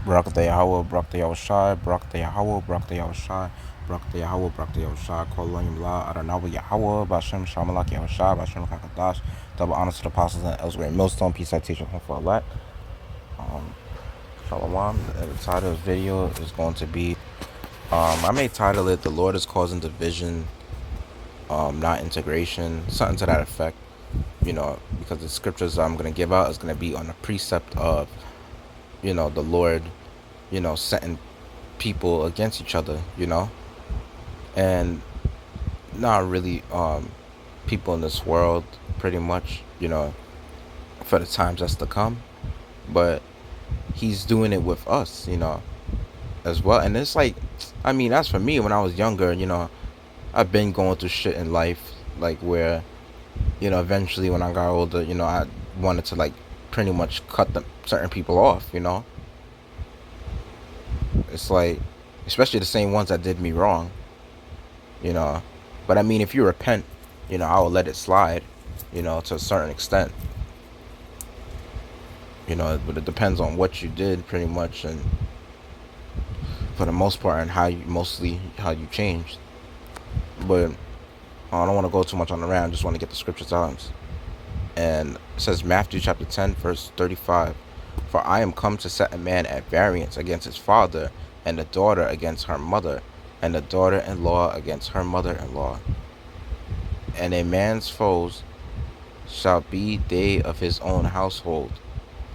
Barak the Yahweh, Barak the Yahushai, Barak the Yahweh, Barak the Yahushai, Barak the Yahweh, Barak the Yahushai, Kol Elohim La, Adonai Yahweh, Bashem Shamalak Yahushai, Bashem Kakadash, double honors to the apostles and elsewhere in Millstone, peace citation for elect. Shalom. The title of this video is going to be, I may title it, The Lord is Causing Division, Not Integration, something to that effect, because the scriptures I'm going to give out is going to be on the precept of, the Lord, setting people against each other, and not really people in this world, pretty much, for the times that's to come, but he's doing it with us, as well. And it's like, I mean, that's for me when I was younger, I've been going through shit in life, like where, eventually when I got older, I wanted to like pretty much cut certain people off, It's like, especially the same ones that did me wrong, But I mean, if you repent, I will let it slide, to a certain extent. But it depends on what you did pretty much, and for the most part, and how you changed. But I don't want to go too much on the rant. I just want to get the scriptures out. And it says Matthew chapter 10 verse 35, for I am come to set a man at variance against his father, and the daughter against her mother, and the daughter-in-law against her mother-in-law. And a man's foes shall be they of his own household.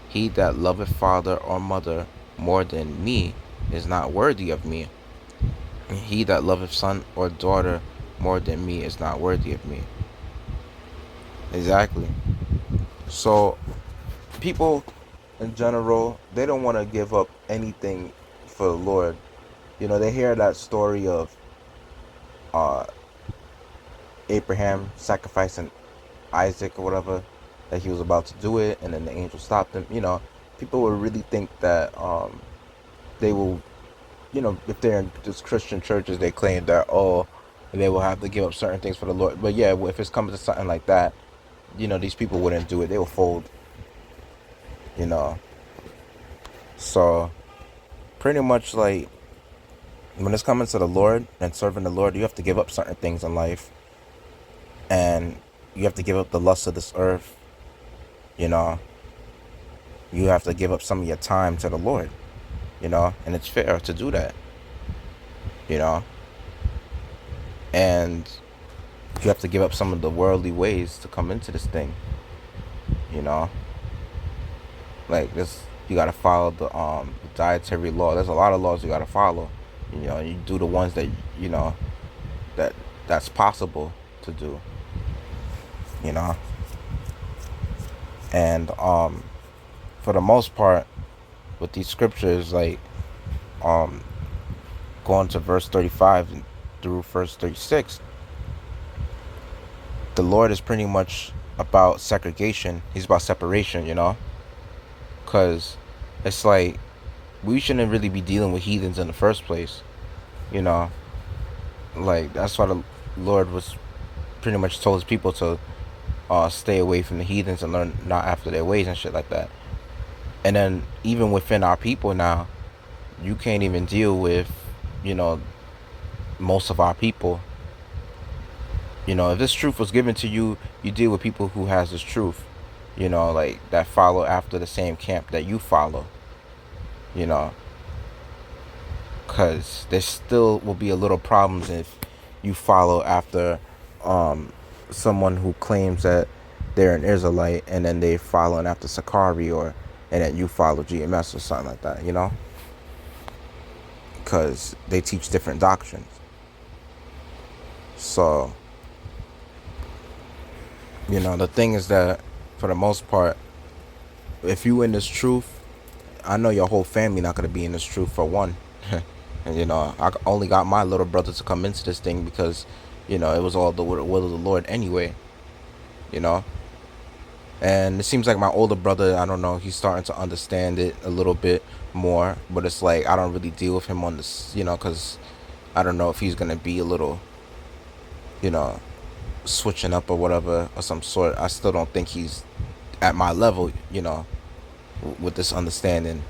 He that loveth father or mother more than me is not worthy of me. And he that loveth son or daughter more than me is not worthy of me. Exactly. So people in general, they don't want to give up anything for the Lord. They hear that story of Abraham sacrificing Isaac or whatever, that he was about to do it, and then the angel stopped him. People would really think that they will, if they're in just Christian churches, they claim that, they will have to give up certain things for the Lord. But yeah, if it's coming to something like that, these people wouldn't do it. They will fold, So pretty much like when it's coming to the Lord and serving the Lord, you have to give up certain things in life, and you have to give up the lust of this earth. You have to give up some of your time to the Lord, and it's fair to do that, and you have to give up some of the worldly ways to come into this thing, like this. You got to follow the dietary law. There's a lot of laws you got to follow. You do the ones that that's possible to do, and for the most part with these scriptures, like going to verse 35 through verse 36, the Lord is pretty much about segregation. He's about separation, because it's like we shouldn't really be dealing with heathens in the first place, like that's why the Lord was pretty much told his people to stay away from the heathens and learn not after their ways and shit like that. And then even within our people now, you can't even deal with, most of our people. If this truth was given to you, you deal with people who has this truth, like that follow after the same camp that you follow, because there still will be a little problems if you follow after someone who claims that they're an Israelite, and then they following after Sakari, and then you follow GMS or something like that, because they teach different doctrines. So the thing is that for the most part, if you in this truth, I know your whole family not going to be in this truth, for one. And I only got my little brother to come into this thing because it was all the will of the Lord anyway, and it seems like my older brother, I don't know, he's starting to understand it a little bit more, but it's like I don't really deal with him on this, because I don't know if he's going to be a little, switching up or whatever or some sort. I still don't think he's at my level, with this understanding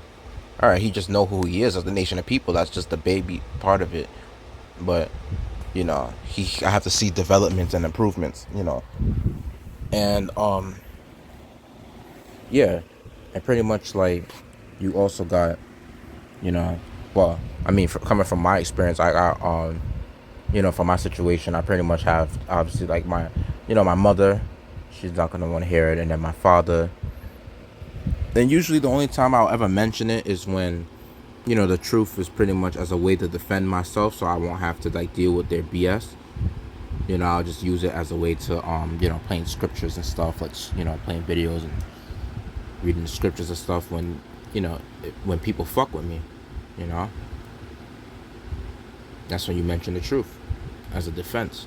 All right, he just know who he is as the nation of people. That's just the baby part of it. But I have to see developments and improvements. And yeah, and pretty much like you also got well, I mean, coming from my experience, I got for my situation, I pretty much have obviously like my mother, she's not gonna want to hear it, and then my father. And usually the only time I'll ever mention it is when, the truth is pretty much as a way to defend myself, so I won't have to like deal with their BS. I'll just use it as a way to playing scriptures and stuff, like playing videos and reading the scriptures and stuff when when people fuck with me, you know. That's when you mention the truth as a defense,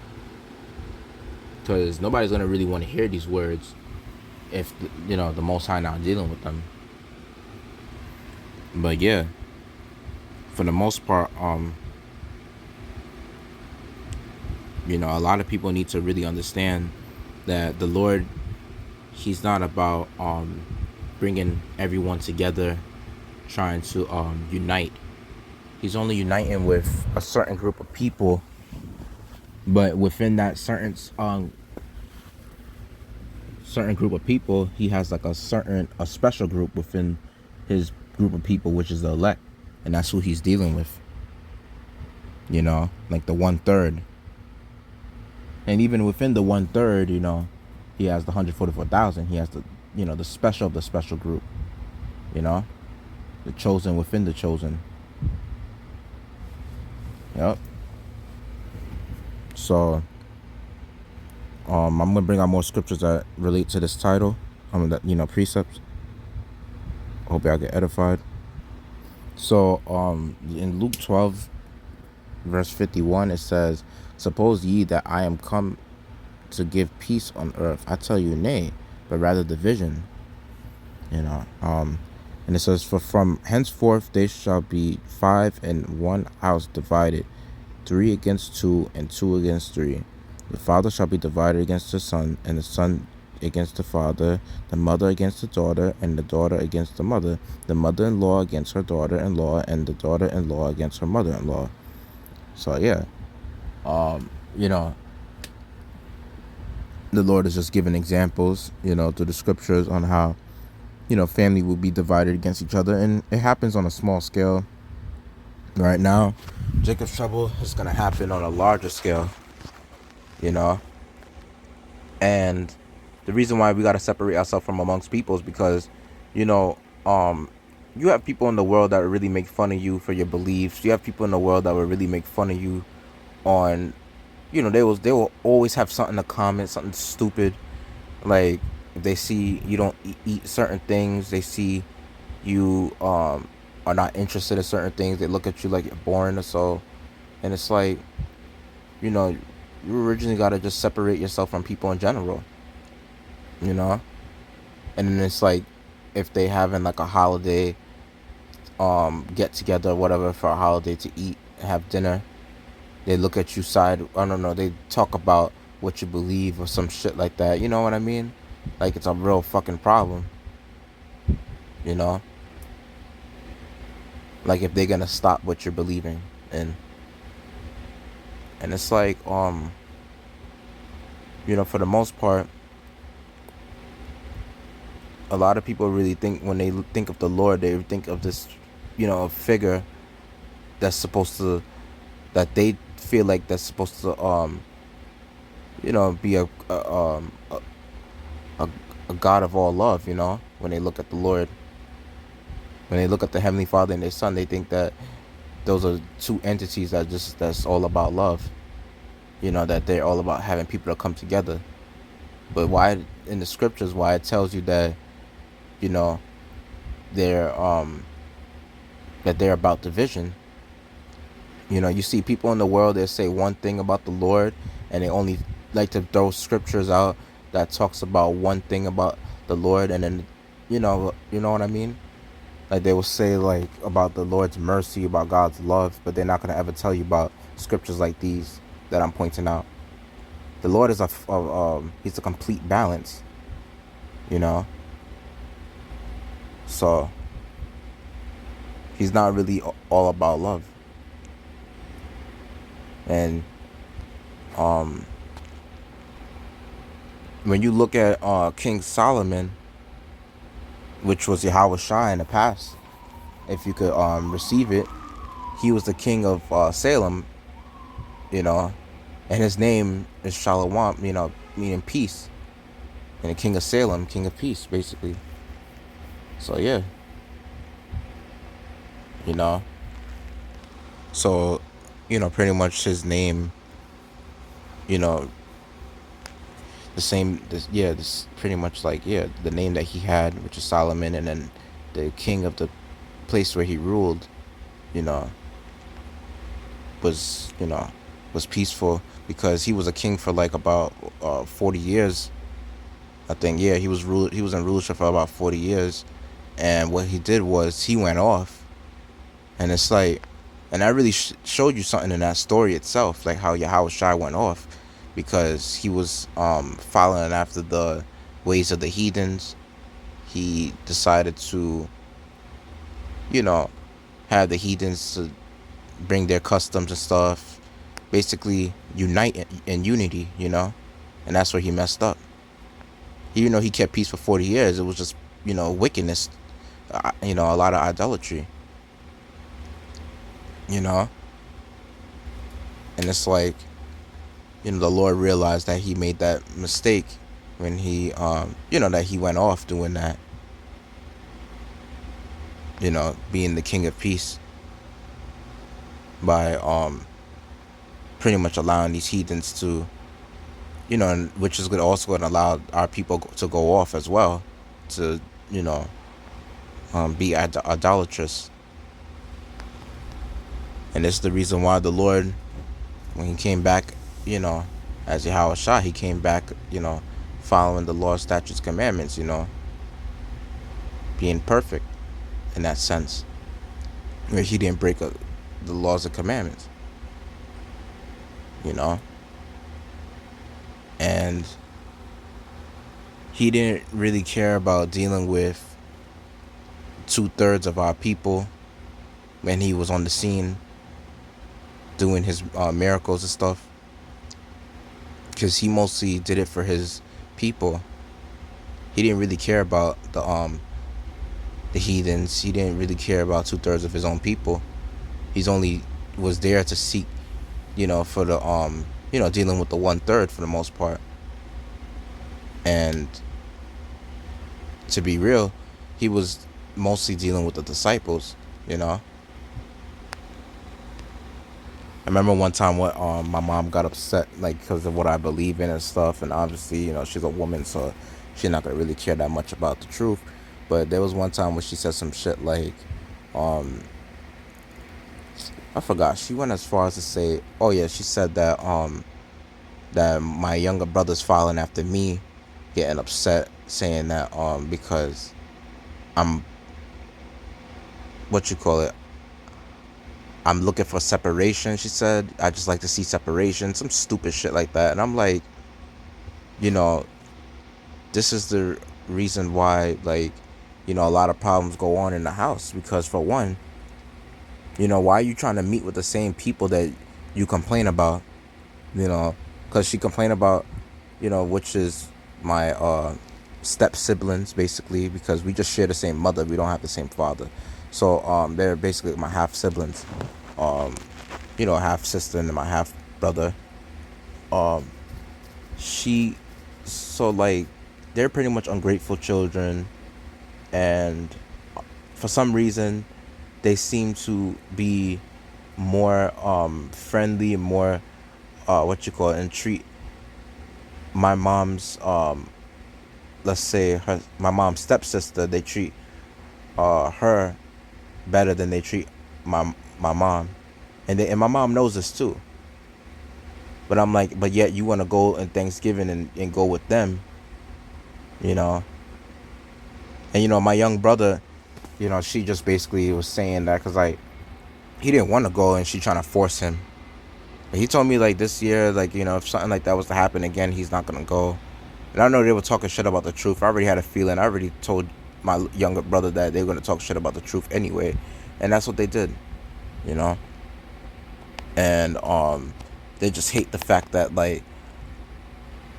because nobody's gonna really want to hear these words if the Most High not dealing with them. But yeah, for the most part, a lot of people need to really understand that the Lord, he's not about bringing everyone together, trying to unite. He's only uniting with a certain group of people, but within that certain group of people, he has like a special group within his group of people, which is the elect, and that's who he's dealing with. Like the 1/3. And even within the 1/3, he has the 144,000. He has the special of the special group. The chosen within the chosen. Yep. So, I'm gonna bring out more scriptures that relate to this title. That precepts. Hope y'all get edified. So, in Luke 12, verse 51, it says, "Suppose ye that I am come to give peace on earth? I tell you, nay, but rather division." And it says, "For from henceforth they shall be 5 in one house divided, 3 against 2, and 2 against 3. The father shall be divided against the son, and the son against the father, the mother against the daughter, and the daughter against the mother-in-law against her daughter-in-law, and the daughter-in-law against her mother-in-law." So yeah, the Lord is just giving examples, through the scriptures on how, family will be divided against each other, and it happens on a small scale. Right now, Jacob's trouble is gonna happen on a larger scale, and the reason why we gotta separate ourselves from amongst people is because, you have people in the world that will really make fun of you for your beliefs. You have people in the world that will really make fun of you on, they will always have something to comment, something stupid. Like if they see you don't eat certain things, they see you are not interested in certain things, they look at you like you're boring or so. And it's like, you originally got to just separate yourself from people in general, and then it's like if they having like a holiday get together or whatever for a holiday to eat, have dinner, they look at you side, I don't know, they talk about what you believe or some shit like that, you know what I mean? Like it's a real fucking problem, like if they're gonna stop what you're believing in. And it's like for the most part, a lot of people really think when they think of the Lord, they think of this figure that's supposed to, that they feel like that's supposed to be a God of all love. When they look at the Lord, when they look at the Heavenly Father and their Son, they think that those are two entities that's all about love, that they're all about having people to come together. But why in the scriptures, why it tells you that they're about division? You see people in the world that say one thing about the Lord, and they only like to throw scriptures out that talks about one thing about the Lord, and then you know what I mean? Like they will say like about the Lord's mercy, about God's love, but they're not gonna ever tell you about scriptures like these that I'm pointing out. The Lord is he's a complete balance, So He's not really all about love. And um, when you look at King Solomon, which was Yahweh in the past, if you could receive it, he was the king of Salem, you know, and his name is Shalom, meaning peace, and the king of Salem, king of peace, basically. So yeah, you know, so pretty much his name, you know, the same, this pretty much like the name that he had, which is Solomon, and then the king of the place where he ruled, you know, was was peaceful because he was a king for like about 40 years. I think he was in rulership for about 40 years, and what he did was he went off, and it's like, and I really showed you something in that story itself, like how Yahweh Shai went off because he was following after the ways of the heathens. He decided to have the heathens to bring their customs and stuff, basically unite in unity, and that's where he messed up. Even though he kept peace for 40 years, it was just wickedness, a lot of idolatry, you know and it's like, the Lord realized that he made that mistake when he that he went off doing that, being the king of peace, by pretty much allowing these heathens to, and which is also going to allow our people to go off as well, to be idolatrous. And this is the reason why the Lord, when he came back, as Yahweh Shah, he came back, following the law, statutes, commandments, being perfect in that sense, where he didn't break the laws and commandments, and he didn't really care about dealing with 2/3 of our people when he was on the scene doing his miracles and stuff, because he mostly did it for his people. He didn't really care about the heathens. He didn't really care about 2/3 of his own people. He's only was there to seek, for the dealing with the 1/3 for the most part. And to be real, he was mostly dealing with the disciples, I remember one time what my mom got upset, like, because of what I believe in and stuff, and obviously, she's a woman, so she's not gonna really care that much about the truth. But there was one time where she said some shit like, I forgot. She went as far as to say, oh yeah, she said that that my younger brother's following after me, getting upset, saying that because I'm, what you call it, I'm looking for separation. She said, I just like to see separation, some stupid shit like that. And I'm like, this is the reason why, like, a lot of problems go on in the house, because for one, why are you trying to meet with the same people that you complain about? Because she complained about, which is my step siblings, basically, because we just share the same mother, we don't have the same father. So they're basically my half siblings, half sister and my half brother. She So like, they're pretty much ungrateful children, and for some reason they seem to be more friendly and more and treat my mom's let's say my mom's stepsister, they treat her better than they treat my mom, and my mom knows this too. But I'm like, but yet you want to go on Thanksgiving and go with them, you know. And my young brother, she just basically was saying that because like he didn't want to go, and she trying to force him. And he told me like this year, like, if something like that was to happen again, he's not gonna go. And I know they were talking shit about the truth. I already had a feeling. I already told my younger brother that they were gonna talk shit about the truth anyway. And that's what they did, you know. And they just hate the fact that, like,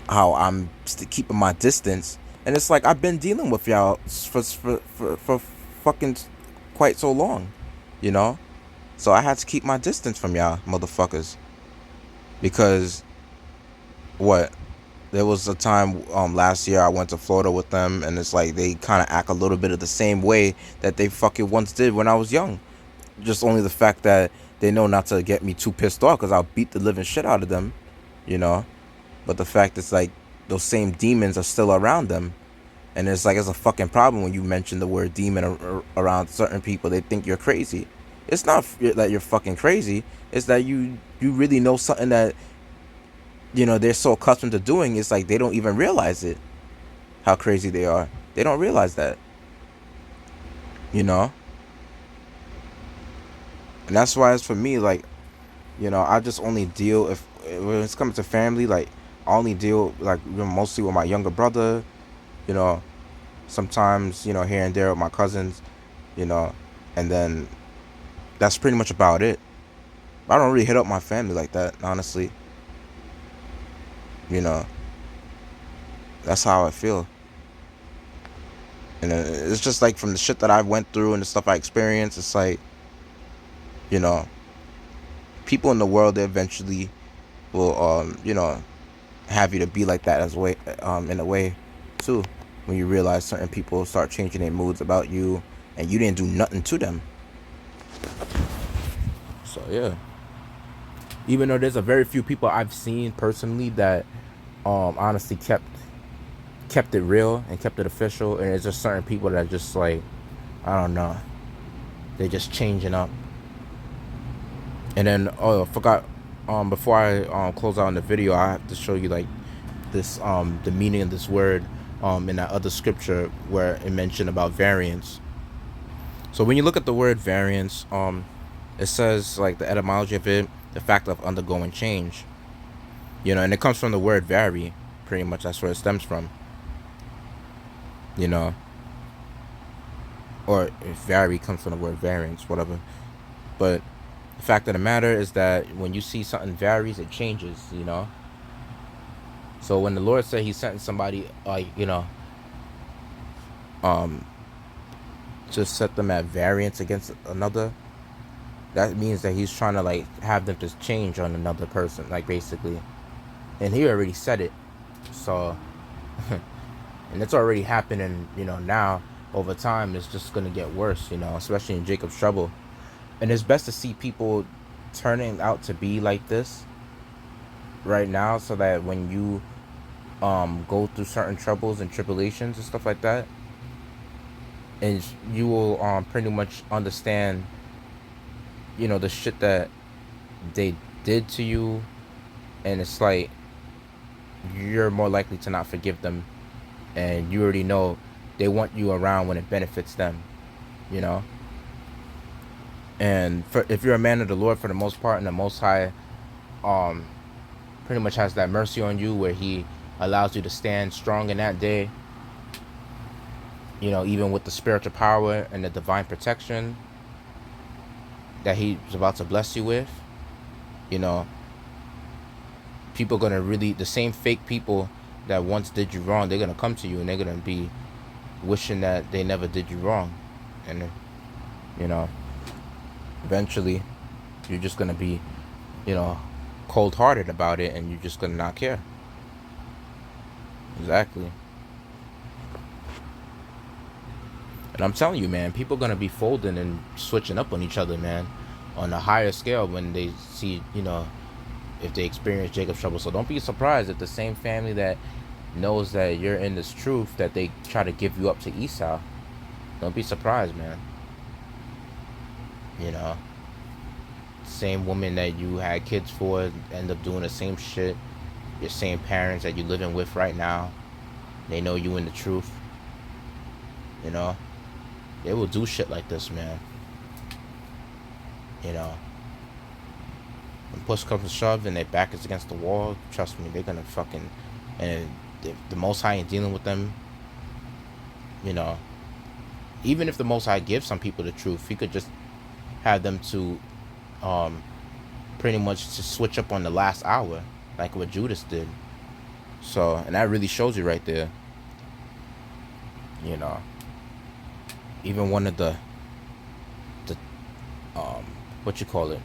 how I'm keeping my distance. And it's like, I've been dealing with y'all for fucking quite so long, you know. So I had to keep my distance from y'all motherfuckers, because what, there was a time last year I went to Florida with them, and it's like they kind of act a little bit of the same way that they fucking once did when I was young. Just only the fact that they know not to get me too pissed off, because I'll beat the living shit out of them, you know. But the fact is, like, those same demons are still around them. And it's like, it's a fucking problem when you mention the word demon around certain people. They think you're crazy. It's not that you're fucking crazy. It's that you really know something that, you know, they're so accustomed to doing. It's like they don't even realize it, how crazy they are. They don't realize that, you know. And that's why it's, for me, like, you know, I just only deal, if when it's coming to family, like, I only deal, like, you know, mostly with my younger brother, you know. Sometimes, you know, here and there with my cousins, you know. And then that's pretty much about it. I don't really hit up my family like that, honestly, you know. That's how I feel. And it's just like, from the shit that I went through and the stuff I experienced, it's like, you know, people in the world, they eventually will, you know, have you to be like that as way, in a way too, when you realize certain people start changing their moods about you, and you didn't do nothing to them. So yeah, even though there's a very few people I've seen personally that honestly kept it real and kept it official, and it's just certain people that just, like, I don't know, they're just changing up. And then, oh, I forgot, before I close out on the video, I have to show you, like, this the meaning of this word in that other scripture where it mentioned about variance. So when you look at the word variance, it says, like, the etymology of it, the fact of undergoing change, you know. And it comes from the word vary, pretty much. That's where it stems from, you know. Or if vary comes from the word variance, whatever. But the fact of the matter is that when you see something varies, it changes, you know. So when the Lord said he sent somebody, like, you know, to set them at variance against another, that means that he's trying to, like, have them to change on another person, like, basically. And he already said it. So and it's already happening, you know. Now over time it's just gonna get worse, you know, especially in Jacob's trouble. And it's best to see people turning out to be like this right now, so that when you go through certain troubles and tribulations and stuff like that, and you will pretty much understand, you know, the shit that they did to you. And it's like, you're more likely to not forgive them, and you already know they want you around when it benefits them, you know. And if you're a man of the Lord, for the most part, and the Most High pretty much has that mercy on you, where he allows you to stand strong in that day, you know, even with the spiritual power and the divine protection that he's about to bless you with, you know. People are gonna really, the same fake people that once did you wrong, they're gonna come to you and they're gonna be wishing that they never did you wrong. And, you know, eventually you're just gonna be, you know, cold-hearted about it, and you're just gonna not care. Exactly. And I'm telling you, man, people are gonna be folding and switching up on each other, man, on a higher scale, when they see, you know, if they experience Jacob's trouble. So don't be surprised if the same family that knows that you're in this truth, that they try to give you up to Esau. Don't be surprised, man. You know, same woman that you had kids for end up doing the same shit. Your same parents that you're living with right now, they know you in the truth. You know, they will do shit like this, man. You know, when push comes to shove and their back is against the wall, trust me, they're gonna fucking, and if the Most High ain't dealing with them, you know, even if the Most High gives some people the truth, he could just have them to pretty much to switch up on the last hour, like what Judas did. So, and that really shows you right there, you know, even one of the what you call it,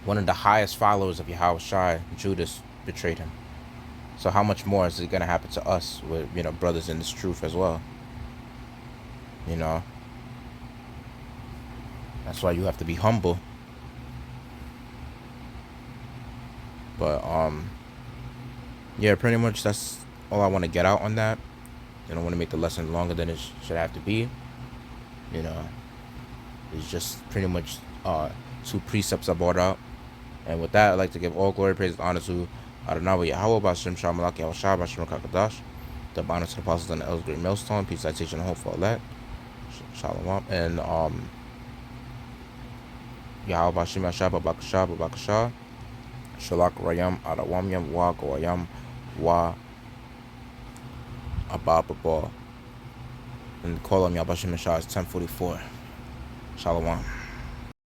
one of the highest followers of Yahweh Shai, Judas, betrayed him. So how much more is it gonna happen to us with, you know, brothers in this truth as well? You know, that's why you have to be humble. But yeah, pretty much that's all I want to get out on that. I don't want to make the lesson longer than it should have to be. You know, it's just pretty much 2 precepts I brought out. And with that, I'd like to give all glory, praise, and honor to Adonai Yahweh, B'Shem Shalom Malak Yahweh Shai, B'Shem Kakadash. The honor to the apostles and the elders, great millstone. Peace, citation, and hope for all that. Shalom. And Yahweh B'Shem Yashai, B'Bakashah. Shalak Rayam, Adawamyam, Wa Goyam, Wa Abababa. And call on Yahweh B'Shem Yashai is 1044. Shalom.